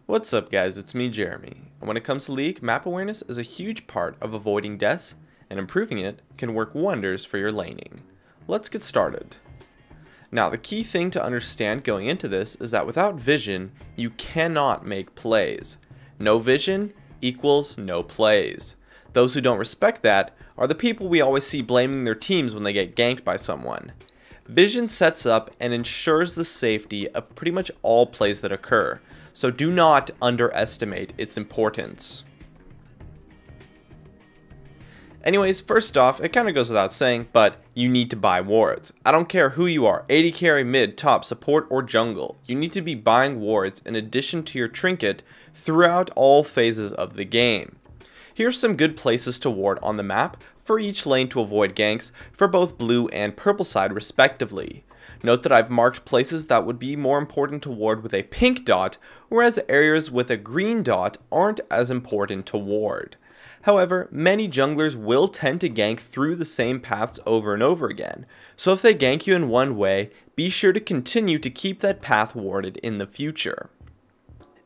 What's up guys, it's me Jeremy, and when it comes to League, map awareness is a huge part of avoiding deaths, and improving it can work wonders for your laning. Let's get started. Now the key thing to understand going into this is that without vision, you cannot make plays. No vision equals no plays. Those who don't respect that are the people we always see blaming their teams when they get ganked by someone. Vision sets up and ensures the safety of pretty much all plays that occur, so do not underestimate its importance. Anyways, first off, it kind of goes without saying, but you need to buy wards. I don't care who you are, AD carry, mid, top, support, or jungle. You need to be buying wards in addition to your trinket throughout all phases of the game. Here's some good places to ward on the map for each lane to avoid ganks for both blue and purple side respectively. Note that I've marked places that would be more important to ward with a pink dot, whereas areas with a green dot aren't as important to ward. However, many junglers will tend to gank through the same paths over and over again, so if they gank you in one way, be sure to continue to keep that path warded in the future.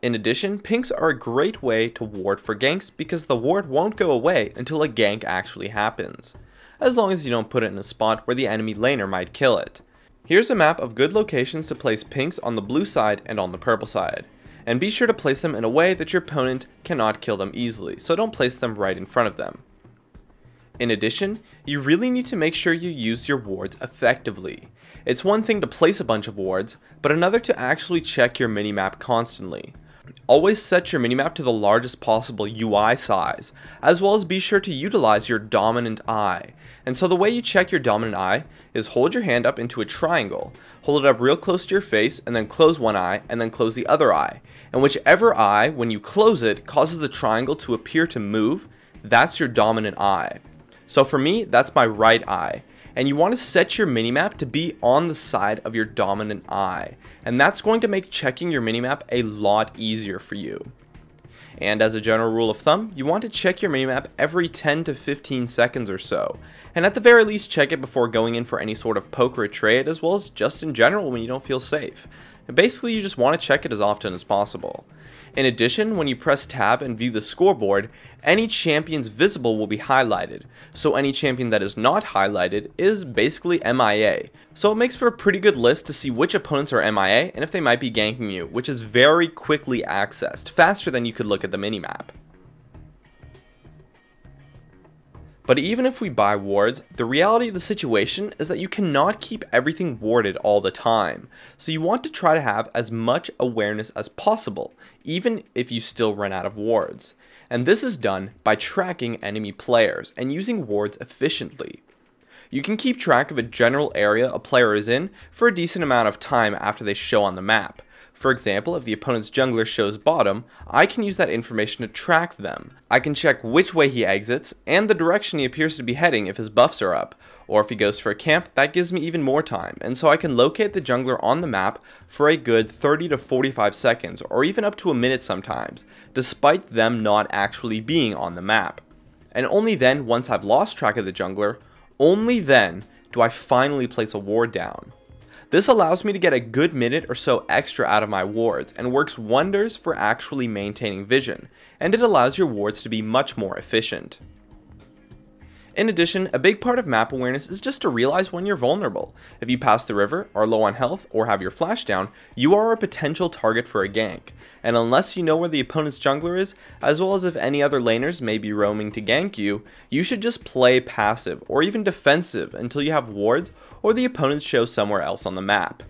In addition, pinks are a great way to ward for ganks because the ward won't go away until a gank actually happens, as long as you don't put it in a spot where the enemy laner might kill it. Here's a map of good locations to place pinks on the blue side and on the purple side, and be sure to place them in a way that your opponent cannot kill them easily, so don't place them right in front of them. In addition, you really need to make sure you use your wards effectively. It's one thing to place a bunch of wards, but another to actually check your minimap constantly. Always set your minimap to the largest possible UI size, as well as be sure to utilize your dominant eye. And so the way you check your dominant eye is hold your hand up into a triangle, hold it up real close to your face, and then close one eye, and then close the other eye. And whichever eye, when you close it, causes the triangle to appear to move, that's your dominant eye. So for me, that's my right eye. And you want to set your minimap to be on the side of your dominant eye, and that's going to make checking your minimap a lot easier for you. And as a general rule of thumb, you want to check your minimap every 10 to 15 seconds or so, and at the very least check it before going in for any sort of poke or trade, as well as just in general when you don't feel safe. And basically you just want to check it as often as possible. In addition, when you press tab and view the scoreboard, any champions visible will be highlighted, so any champion that is not highlighted is basically MIA. So it makes for a pretty good list to see which opponents are MIA and if they might be ganking you, which is very quickly accessed, faster than you could look at the minimap. But even if we buy wards, the reality of the situation is that you cannot keep everything warded all the time. So you want to try to have as much awareness as possible, even if you still run out of wards. And this is done by tracking enemy players and using wards efficiently. You can keep track of a general area a player is in for a decent amount of time after they show on the map. For example, if the opponent's jungler shows bottom, I can use that information to track them. I can check which way he exits and the direction he appears to be heading if his buffs are up, or if he goes for a camp, that gives me even more time, and so I can locate the jungler on the map for a good 30 to 45 seconds, or even up to a minute sometimes, despite them not actually being on the map. And only then, once I've lost track of the jungler, only then do I finally place a ward down. This allows me to get a good minute or so extra out of my wards and works wonders for actually maintaining vision, and it allows your wards to be much more efficient. In addition, a big part of map awareness is just to realize when you're vulnerable. If you pass the river, are low on health, or have your flash down, you are a potential target for a gank. And unless you know where the opponent's jungler is, as well as if any other laners may be roaming to gank you, you should just play passive, or even defensive until you have wards, or the opponents show somewhere else on the map.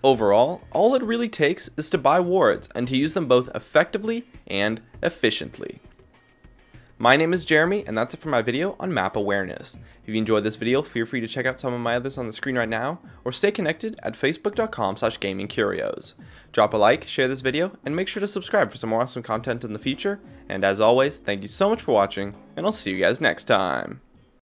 Overall, all it really takes is to buy wards and to use them both effectively and efficiently. My name is Jeremy, and that's it for my video on map awareness. If you enjoyed this video, feel free to check out some of my others on the screen right now, or stay connected at facebook.com/gamingcurios. Drop a like, share this video, and make sure to subscribe for some more awesome content in the future. And as always, thank you so much for watching, and I'll see you guys next time.